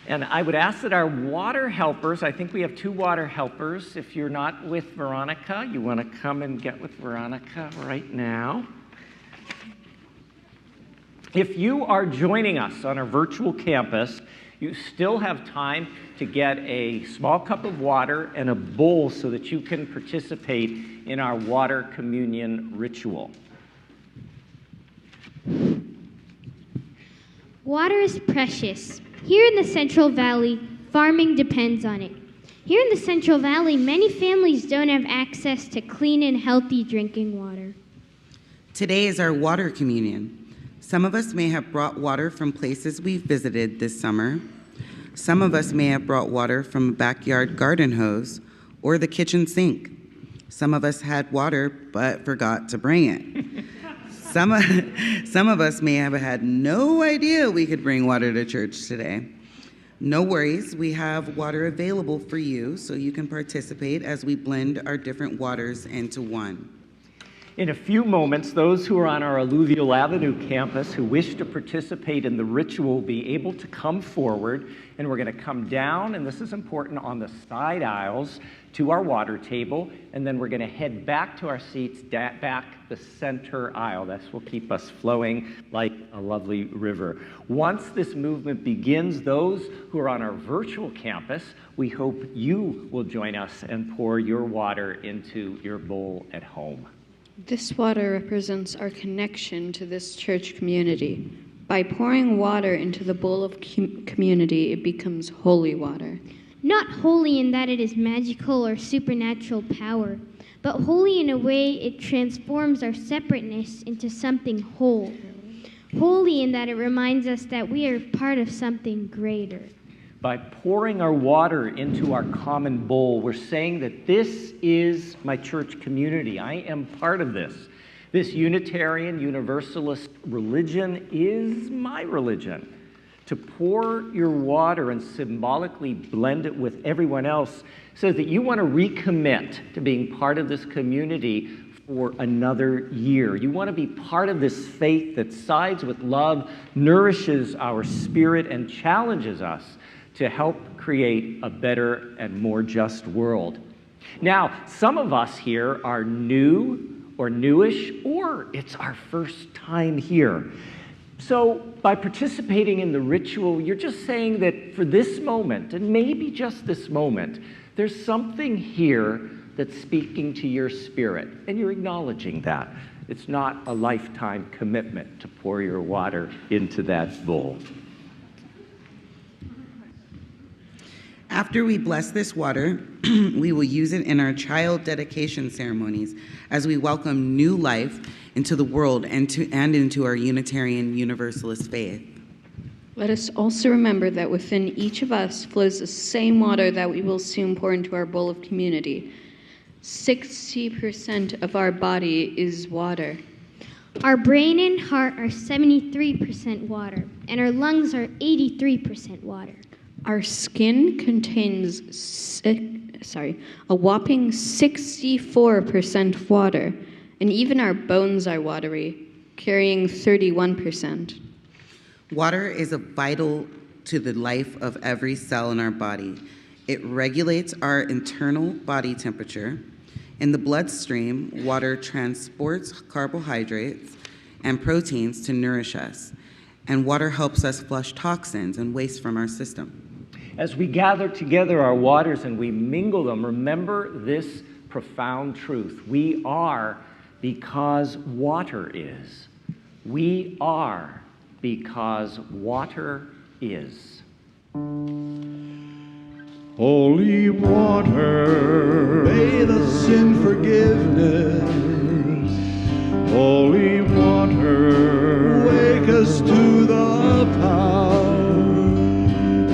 And I would ask that our water helpers, I think we have 2 water helpers. If you're not with Veronica, you want to come and get with Veronica right now. If you are joining us on our virtual campus, you still have time to get a small cup of water and a bowl so that you can participate in our water communion ritual. Water is precious. Here in the Central Valley, farming depends on it. Here in the Central Valley, many families don't have access to clean and healthy drinking water. Today is our water communion. Some of us may have brought water from places we've visited this summer. Some of us may have brought water from a backyard garden hose or the kitchen sink. Some of us had water but forgot to bring it. Some of us may have had no idea we could bring water to church today. No worries, we have water available for you so you can participate as we blend our different waters into one. In a few moments, those who are on our Alluvial Avenue campus who wish to participate in the ritual will be able to come forward, and we're going to come down, and this is important, on the side aisles to our water table, and then we're going to head back to our seats, back the center aisle. This will keep us flowing like a lovely river. Once this movement begins, those who are on our virtual campus, we hope you will join us and pour your water into your bowl at home. This water represents our connection to this church community. By pouring water into the bowl of community, it becomes holy water. Not holy in that it is magical or supernatural power, but holy in a way it transforms our separateness into something whole. Holy in that it reminds us that we are part of something greater. By pouring our water into our common bowl, we're saying that this is my church community. I am part of this. This Unitarian Universalist religion is my religion. To pour your water and symbolically blend it with everyone else says that you want to recommit to being part of this community for another year. You want to be part of this faith that sides with love, nourishes our spirit, and challenges us to help create a better and more just world. Now, some of us here are new or newish, or it's our first time here. So by participating in the ritual, you're just saying that for this moment, and maybe just this moment, there's something here that's speaking to your spirit, and you're acknowledging that. It's not a lifetime commitment to pour your water into that bowl. After we bless this water, we will use it in our child dedication ceremonies as we welcome new life into the world and into our Unitarian Universalist faith. Let us also remember that within each of us flows the same water that we will soon pour into our bowl of community. 60% of our body is water. Our brain and heart are 73% water, and our lungs are 83% water. Our skin contains a whopping 64% water, and even our bones are watery, carrying 31%. Water is vital to the life of every cell in our body. It regulates our internal body temperature. In the bloodstream, water transports carbohydrates and proteins to nourish us, and water helps us flush toxins and waste from our system. As we gather together our waters and we mingle them, remember this profound truth. We are because water is. We are because water is. Holy water, bathe us in forgiveness. Holy water, wake us to the power.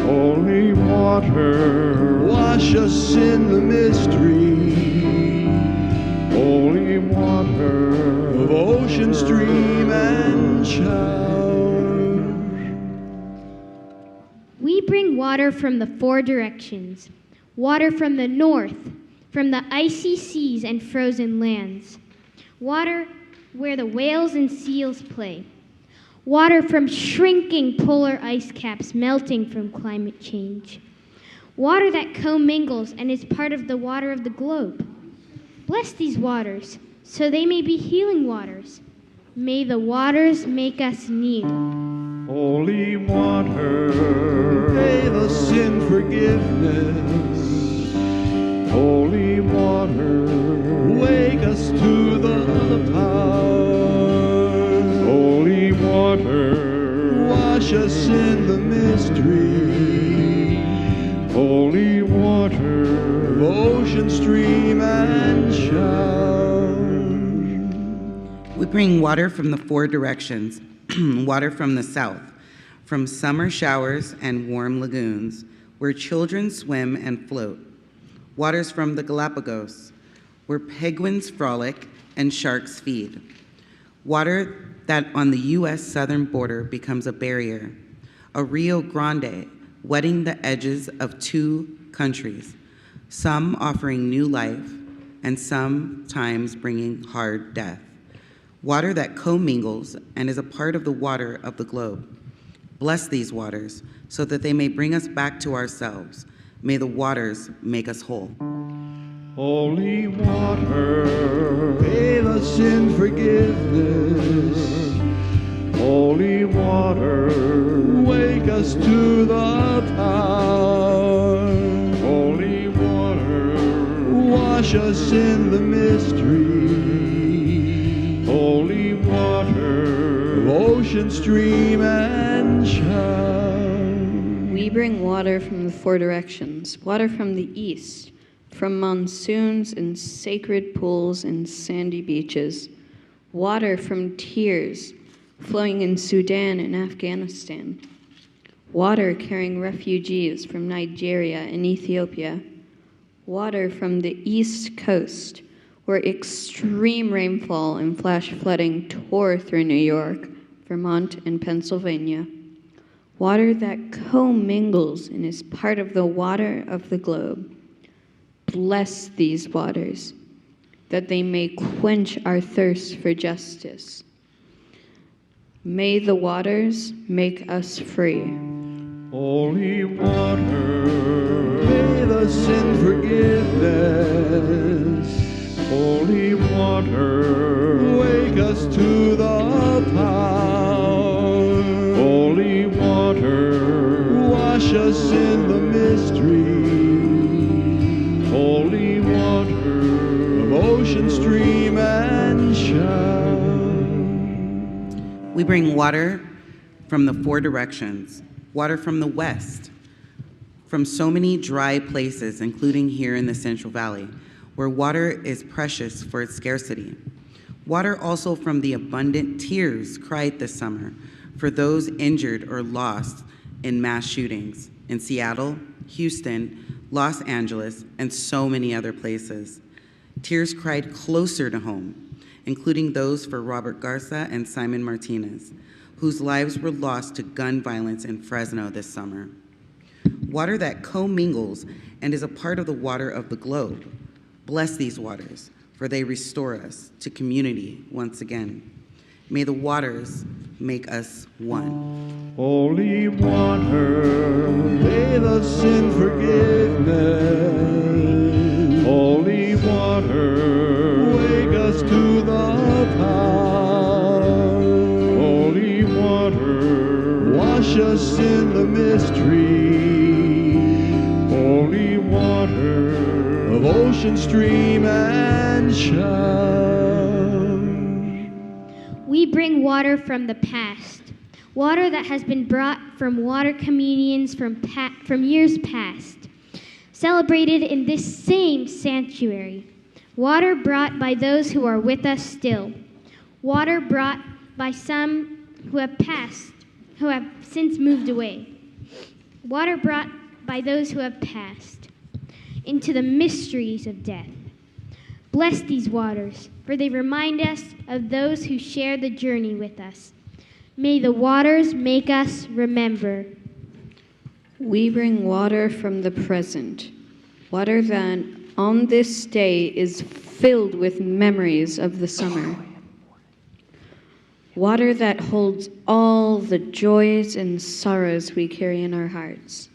Holy water, wash us in the mystery. Holy water, of ocean, stream, and shower. We bring water from the 4 directions. Water from the north, from the icy seas and frozen lands. Water where the whales and seals play. water from shrinking polar ice caps melting from climate change, water that commingles and is part of the water of the globe. Bless these waters, so they may be healing waters. May the waters make us new. Holy water, pay the sin forgiveness. Holy water, wake us to the power. Holy water, wash us in the mystery. Holy water, of ocean, stream, and shower. We bring water from the four directions, water from the south, from summer showers and warm lagoons, where children swim and float. Waters from the Galapagos, where penguins frolic and sharks feed. Water that on the U.S. southern border becomes a barrier, a Rio Grande, wetting the edges of two countries, some offering new life and sometimes bringing hard death. Water that commingles and is a part of the water of the globe. Bless these waters so that they may bring us back to ourselves. May the waters make us whole. Holy water, pay the sin forgiveness. Holy water, wake us to the power. Holy water, wash us in the mystery. Holy water, of ocean, stream, and shower. We bring water from the four directions, water from the east, from monsoons and sacred pools and sandy beaches, water from tears flowing in Sudan and Afghanistan, water carrying refugees from Nigeria and Ethiopia, water from the east coast, where extreme rainfall and flash flooding tore through New York, Vermont, and Pennsylvania. Water that commingles and is part of the water of the globe. Bless these waters, that they may quench our thirst for justice. May the waters make us free. Holy water, pay the sin forgiveness. Holy water, wake us to the power. Holy water, wash us in the mystery. Holy water, of ocean, stream, and shower. We bring water from the four directions, water from the west, from so many dry places, including here in the Central Valley, where water is precious for its scarcity. Water also from the abundant tears cried this summer for those injured or lost in mass shootings in Seattle, Houston, Los Angeles, and so many other places. Tears cried closer to home, including those for Robert Garza and Simon Martinez, whose lives were lost to gun violence in Fresno this summer. Water that commingles and is a part of the water of the globe. Bless these waters, for they restore us to community once again. May the waters make us one. Holy water, pay the sin forgiveness. Holy water, wake us to the power. Holy water, wash us in the mystery. Holy water, of ocean, stream, and shower. We bring water from the past, water that has been brought from water communions from years past, celebrated in this same sanctuary. Water brought by those who are with us still. Water brought by some who have since moved away. Water brought by those who have passed into the mysteries of death. Bless these waters, for they remind us of those who share the journey with us. May the waters make us remember. We bring water from the present, water that on this day is filled with memories of the summer. water that holds all the joys and sorrows we carry in our hearts.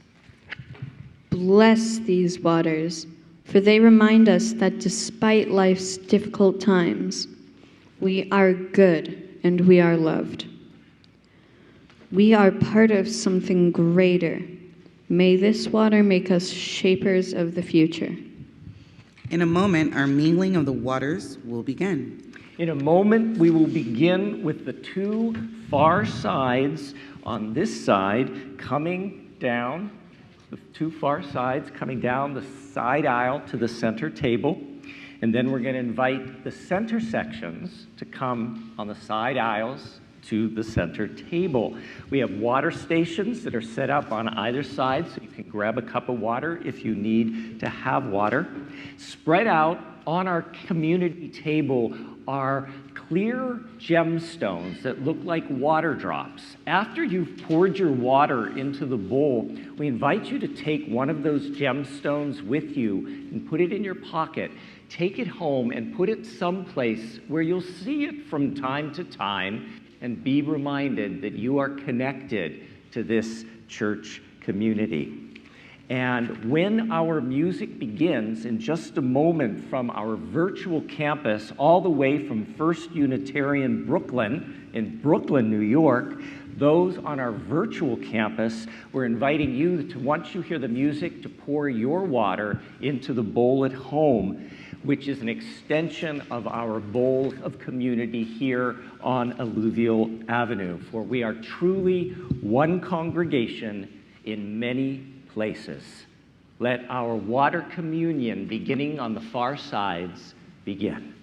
Bless these waters, for they remind us that despite life's difficult times, we are good and we are loved. We are part of something greater. May this water make us shapers of the future. In a moment, our mingling of the waters will begin. In a moment, we will begin with the two far sides on this side coming down, the two far sides coming down the side aisle to the center table. And then we're going to invite the center sections to come on the side aisles to the center table. We have water stations that are set up on either side, so you can grab a cup of water if you need to have water. Spread out on our community table are clear gemstones that look like water drops. After you've poured your water into the bowl, we invite you to take one of those gemstones with you and put it in your pocket. Take it home and put it someplace where you'll see it from time to time and be reminded that you are connected to this church community. And when our music begins in just a moment from our virtual campus all the way from First Unitarian Brooklyn in Brooklyn, New York, those on our virtual campus, we're inviting you to, once you hear the music, to pour your water into the bowl at home, which is an extension of our bowl of community here on Alluvial Avenue. For we are truly one congregation in many places. Let our water communion, beginning on the far sides, begin.